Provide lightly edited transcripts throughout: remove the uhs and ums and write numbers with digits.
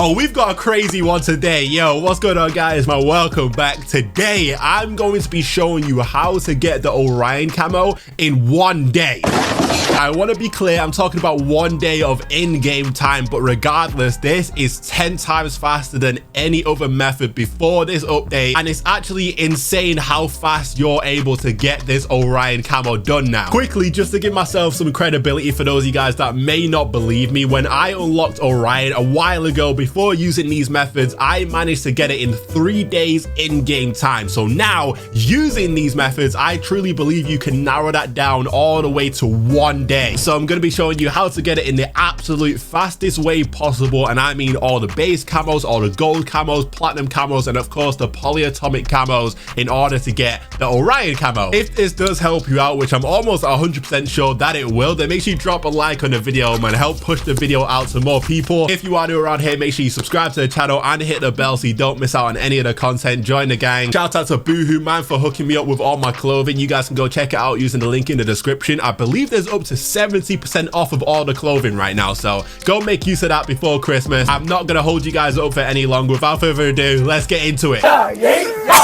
Oh, we've got a crazy one today. Yo, what's going on, guys? Welcome back. Today, I'm going to be showing you how to get the Orion camo in 1 day. I want to be clear, I'm talking about 1 day of in-game time, but regardless, this is 10 times faster than any other method before this update, and it's actually insane how fast you're able to get this Orion camo done now. Quickly, just to give myself some credibility for those of you guys that may not believe me, when I unlocked Orion a while ago, before using these methods, I managed to get it in 3 days in-game time. So now, using these methods, I truly believe you can narrow that down all the way to 1 day. So I'm going to be showing you how to get it in the absolute fastest way possible, and I mean all the base camos, all the gold camos, platinum camos, and of course the polyatomic camos in order to get the Orion camo. If this does help you out, which I'm almost 100% sure that it will, then make sure you drop a like on the video and help push the video out to more people. If you are new around here, make sure you subscribe to the channel and hit the bell so you don't miss out on any of the content. Join the gang. Shout out to Boohoo Man for hooking me up with all my clothing. You guys can go check it out using the link in the description. I believe there's up to 70% off of all the clothing right now, so go make use of that before Christmas. I'm not gonna hold you guys up for any longer. Without further ado, let's get into it.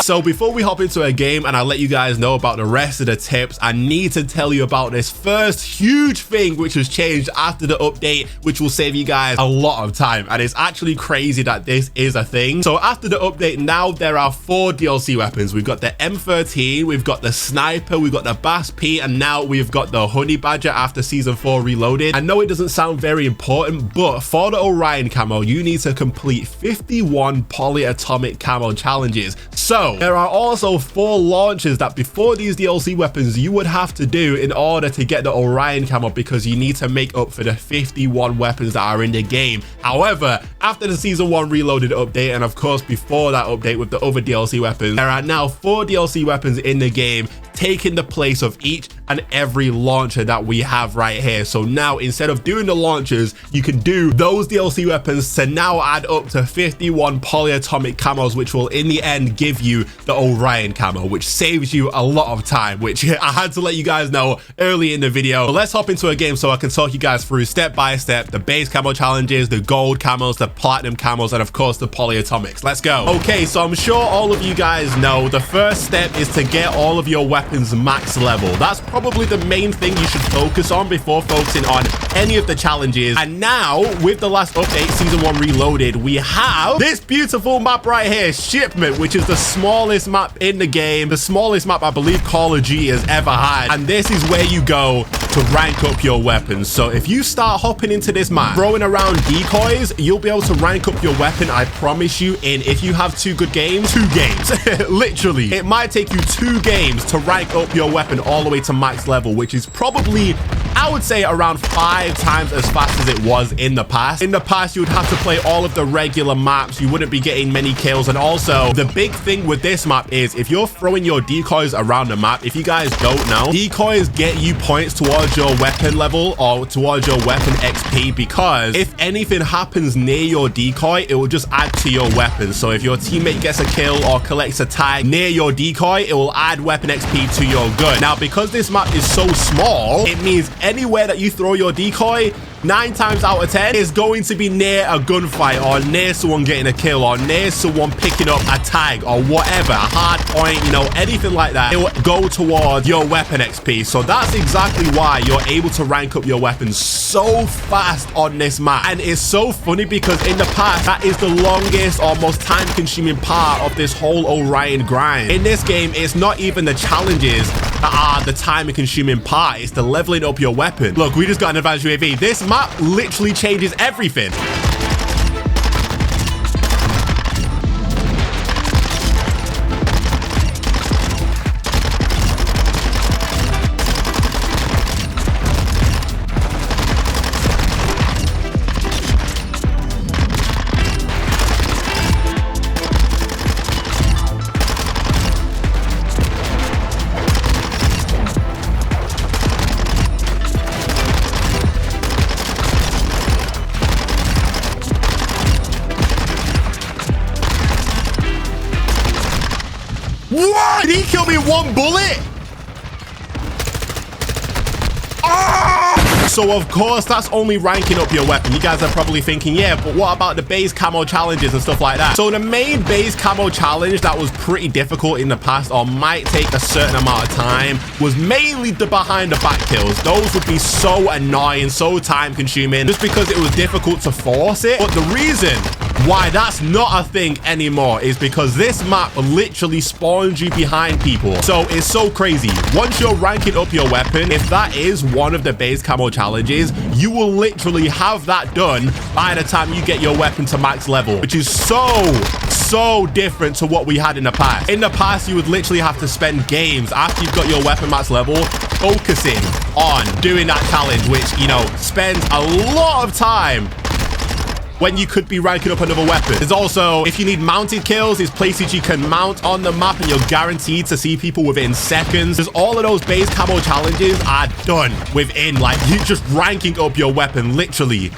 So before we hop into a game and I'll let you guys know about the rest of the tips, I need to tell you about this first huge thing which has changed after the update, which will save you guys a lot of time, and it's actually crazy that this is a thing. So after the update, now there are 4 DLC weapons. We've got the M13, we've got the sniper, we've got the Bass P, and now we've got the honey badger after season 4 reloaded. I know it doesn't sound very important, but for the Orion camo, you need to complete 51 polyatomic camo challenges. So there are also 4 launches that before these DLC weapons you would have to do in order to get the Orion camo, because you need to make up for the 51 weapons that are in the game. However, after the season 1 reloaded update, and of course before that update with the other DLC weapons, there are now 4 DLC weapons in the game, taking the place of each and every launcher that we have right here. So now instead of doing the launchers, you can do those DLC weapons to now add up to 51 polyatomic camos, which will in the end give you the Orion camo, which saves you a lot of time, which I had to let you guys know early in the video. But let's hop into a game so I can talk you guys through step by step the base camo challenges, the gold camos, the platinum camos, and of course the polyatomics. Let's go. Okay, so I'm sure all of you guys know the first step is to get all of your weapons max level. That's probably the main thing you should focus on before focusing on any of the challenges. And now with the last update, season 1 reloaded, we have this beautiful map right here, Shipment, which is the smallest map in the game, the smallest map I believe Call of Duty has ever had, and this is where you go to rank up your weapons. So if you start hopping into this map throwing around decoys, you'll be able to rank up your weapon, I promise you, in, if you have 2 good games, 2 games. Literally, it might take you 2 games to rank up your weapon all the way to max level, which is probably, I would say, around 5 times as fast as it was in the past. In the past, you would have to play all of the regular maps. You wouldn't be getting many kills. And also, the big thing with this map is if you're throwing your decoys around the map, if you guys don't know, decoys get you points towards your weapon level or towards your weapon XP, because if anything happens near your decoy, it will just add to your weapon. So if your teammate gets a kill or collects a tag near your decoy, it will add weapon XP to your gun. Now, because this map is so small, it means anywhere that you throw your decoy, 9 times out of 10 is going to be near a gunfight or near someone getting a kill or near someone picking up a tag or whatever, a hard point, you know, anything like that. It will go towards your weapon XP. So that's exactly why you're able to rank up your weapons so fast on this map. And it's so funny because in the past, that is the longest or most time-consuming part of this whole Orion grind. In this game, it's not even the challenges that are the time-consuming part. It's the leveling up your weapon. Look, we just got an advanced UAV. This map literally changes everything. What? Did he kill me in 1 bullet? Oh! So of course, that's only ranking up your weapon. You guys are probably thinking, yeah, but what about the base camo challenges and stuff like that? So the main base camo challenge that was pretty difficult in the past, or might take a certain amount of time, was mainly the behind the back kills. Those would be so annoying, so time consuming, just because it was difficult to force it. But the reason why that's not a thing anymore is because this map literally spawns you behind people. So it's so crazy. Once you're ranking up your weapon, if that is one of the base camo challenges, you will literally have that done by the time you get your weapon to max level, which is so different to what we had in the past. In the past, you would literally have to spend games after you've got your weapon max level focusing on doing that challenge, which, you know, spends a lot of time when you could be ranking up another weapon. There's also, if you need mounted kills, there's places you can mount on the map and you're guaranteed to see people within seconds. There's all of those base camo challenges are done within, like, you just ranking up your weapon, literally.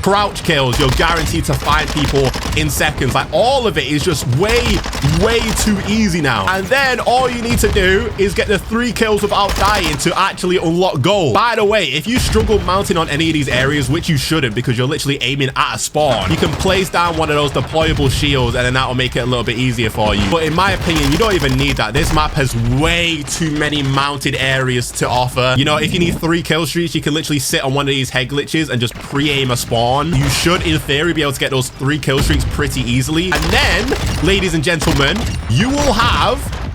Crouch kills, you're guaranteed to find people in seconds. Like, all of it is just way too easy now. And then all you need to do is get the 3 kills without dying to actually unlock gold. By the way, if you struggle mounting on any of these areas, which you shouldn't because you're literally aiming at a spawn, you can place down one of those deployable shields and then that will make it a little bit easier for you. But in my opinion, you don't even need that. This map has way too many mounted areas to offer. You know, if you need 3 kill streaks, you can literally sit on one of these head glitches and just pre-aim a spawn. You should, in theory, be able to get those 3 kill streaks pretty easily. And then, ladies and gentlemen, you will have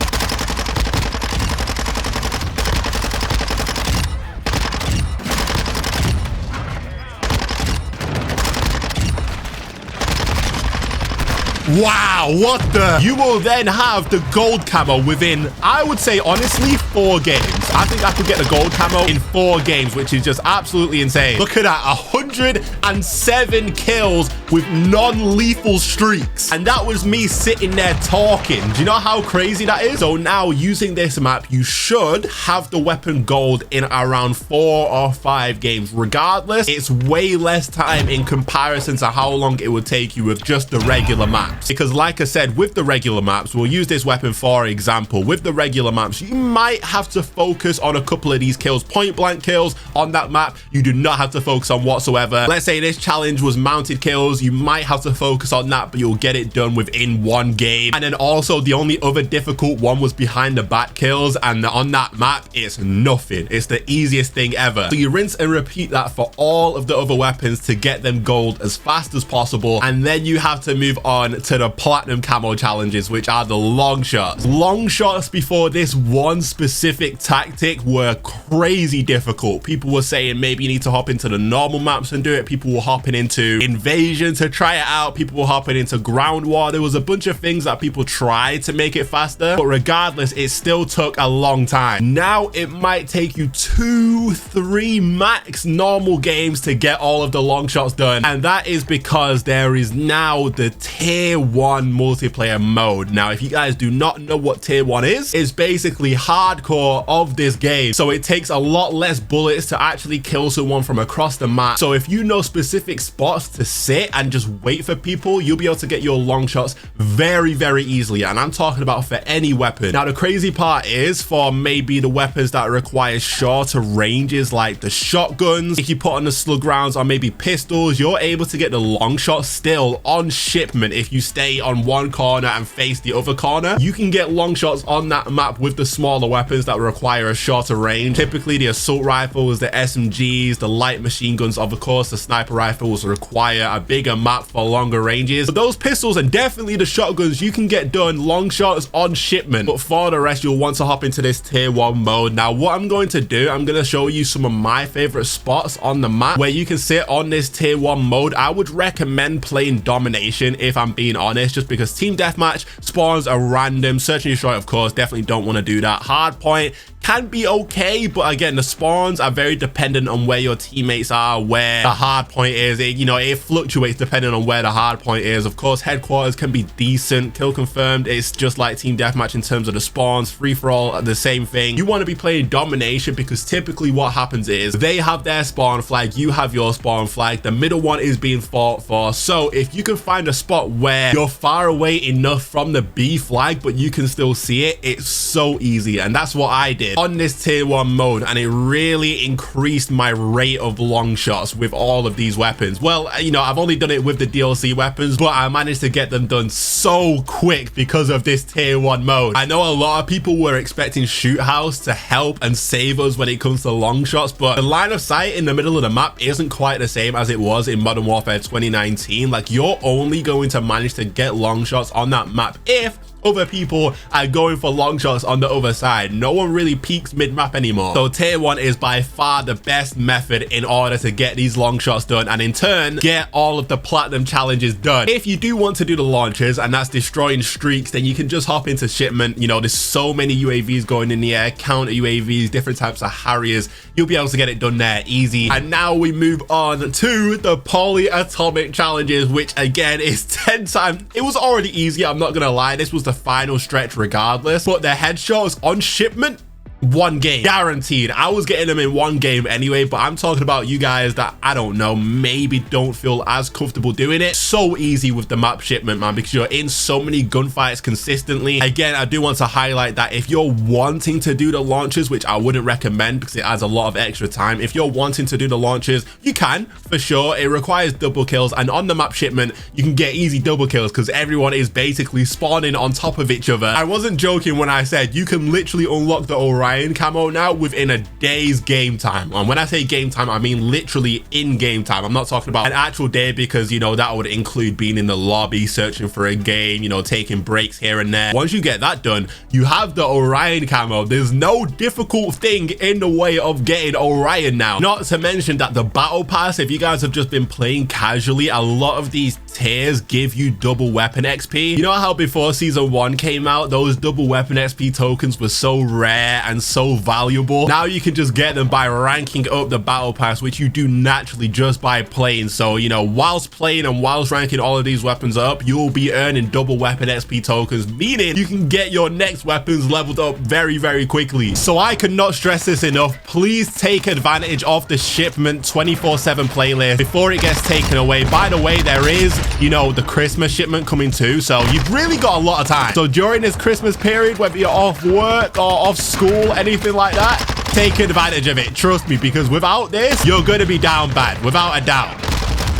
wow, what the? You will then have the gold camo within, I would say, honestly, 4 games. I think I could get the gold camo in 4 games, which is just absolutely insane. Look at that, 107 kills with non-lethal streaks. And that was me sitting there talking. Do you know how crazy that is? So now, using this map, you should have the weapon gold in around 4 or 5 games. Regardless, it's way less time in comparison to how long it would take you with just the regular map. Because like I said, with the regular maps, we'll use this weapon for example. With the regular maps, you might have to focus on a couple of these kills, point blank kills on that map. You do not have to focus on whatsoever. Let's say this challenge was mounted kills. You might have to focus on that, but you'll get it done within 1 game. And then also the only other difficult one was behind the back kills. And on that map, it's nothing. It's the easiest thing ever. So you rinse and repeat that for all of the other weapons to get them gold as fast as possible. And then you have to move on to the platinum camo challenges, which are the long shots. Long shots before this one specific tactic were crazy difficult. People were saying maybe you need to hop into the normal maps and do it. People were hopping into invasion to try it out. People were hopping into ground war. There was a bunch of things that people tried to make it faster, but regardless, it still took a long time. Now it might take you 2-3 max normal games to get all of the long shots done, and that is because there is now the tier 1 multiplayer mode. Now, if you guys do not know what tier 1 is, it's basically hardcore of this game. So it takes a lot less bullets to actually kill someone from across the map. So if you know specific spots to sit and just wait for people, you'll be able to get your long shots very easily. And I'm talking about for any weapon. Now, the crazy part is for maybe the weapons that require shorter ranges, like the shotguns, if you put on the slug rounds or maybe pistols, you're able to get the long shots still on shipment. If you stay on one corner and face the other corner, you can get long shots on that map with the smaller weapons that require a shorter range. Typically the assault rifles, the SMGs, the light machine guns, of course the sniper rifles require a bigger map for longer ranges. But those pistols and definitely the shotguns, you can get done long shots on shipment. But for the rest, you'll want to hop into this tier 1 mode. Now what I'm going to do, I'm going to show you some of my favorite spots on the map where you can sit on this tier 1 mode. I would recommend playing domination if I'm being honest, just because team deathmatch spawns are random. Search and destroy, of course, definitely don't want to do that. Hardpoint can be okay, but again, the spawns are very dependent on where your teammates are, where the hard point is. It fluctuates depending on where the hard point is. Of course, headquarters can be decent. Kill confirmed, it's just like team deathmatch in terms of the spawns. Free for all, the same thing. You want to be playing domination because typically what happens is they have their spawn flag, you have your spawn flag, the middle one is being fought for. So if you can find a spot where you're far away enough from the B flag but you can still see it, it's so easy. And that's what I did. started on this tier 1 mode, and it really increased my rate of long shots with all of these weapons. Well, you know, I've only done it with the DLC weapons, but I managed to get them done so quick because of this tier 1 mode. I know a lot of people were expecting Shoot House to help and save us when it comes to long shots, but the line of sight in the middle of the map isn't quite the same as it was in Modern Warfare 2019. Like, you're only going to manage to get long shots on that map if other people are going for long shots on the other side. No one really peaks mid-map anymore. So tier 1 is by far the best method in order to get these long shots done, and in turn get all of the platinum challenges done. If you do want to do the launches, and that's destroying streaks, then you can just hop into Shipment. You know, there's so many UAVs going in the air, counter UAVs, different types of Harriers. You'll be able to get it done there easy. And now we move on to the Polyatomic challenges, which again is 10 times. It was already easy, I'm not gonna lie. This was the final stretch regardless, but the headshots on Shipment, 1 game guaranteed. I was getting them in 1 game anyway, but I'm talking about you guys that, I don't know, maybe don't feel as comfortable doing it. So easy with the map Shipment, man, because you're in so many gunfights consistently. Again, I do want to highlight that if you're wanting to do the launches, which I wouldn't recommend because it adds a lot of extra time, if you're wanting to do the launches, you can for sure. It requires double kills, and on the map Shipment you can get easy double kills because everyone is basically spawning on top of each other. I wasn't joking when I said you can literally unlock the ORION camo now within a day's game time. And when I say game time, I mean literally in game time. I'm not talking about an actual day, because, you know, that would include being in the lobby searching for a game, you know, taking breaks here and there. Once you get that done, you have the ORION camo. There's no difficult thing in the way of getting ORION now. Not to mention that the battle pass, if you guys have just been playing casually, a lot of these tiers give you double weapon XP. You know how before season 1 came out, those double weapon XP tokens were so rare and so valuable? Now you can just get them by ranking up the battle pass, which you do naturally just by playing. So, you know, whilst playing and whilst ranking all of these weapons up, you'll be earning double weapon XP tokens, meaning you can get your next weapons leveled up very, very quickly. So I cannot stress this enough. Please take advantage of the Shipment 24/7 playlist before it gets taken away. By the way, there is, you know, the Christmas Shipment coming too, so you've really got a lot of time. So during this Christmas period, whether you're off work or off school, anything like that, take advantage of it. Trust me, because without this, you're going to be down bad, without a doubt.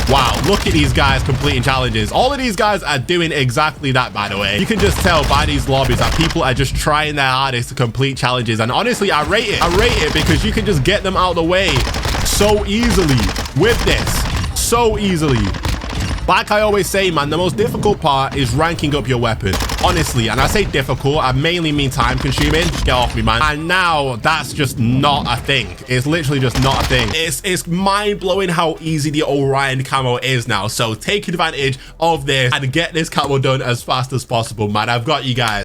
Wow, look at these guys completing challenges. All of these guys are doing exactly that, by the way. You can just tell by these lobbies that people are just trying their hardest to complete challenges. And honestly, I rate it. I rate it because you can just get them out of the way so easily with this. So easily. Like I always say, man, the most difficult part is ranking up your weapon. Honestly, and I say difficult, I mainly mean time consuming. Get off me, man. And now that's just not a thing. It's literally just not a thing. It's mind-blowing how easy the ORION camo is now. So take advantage of this and get this camo done as fast as possible, man. I've got you guys.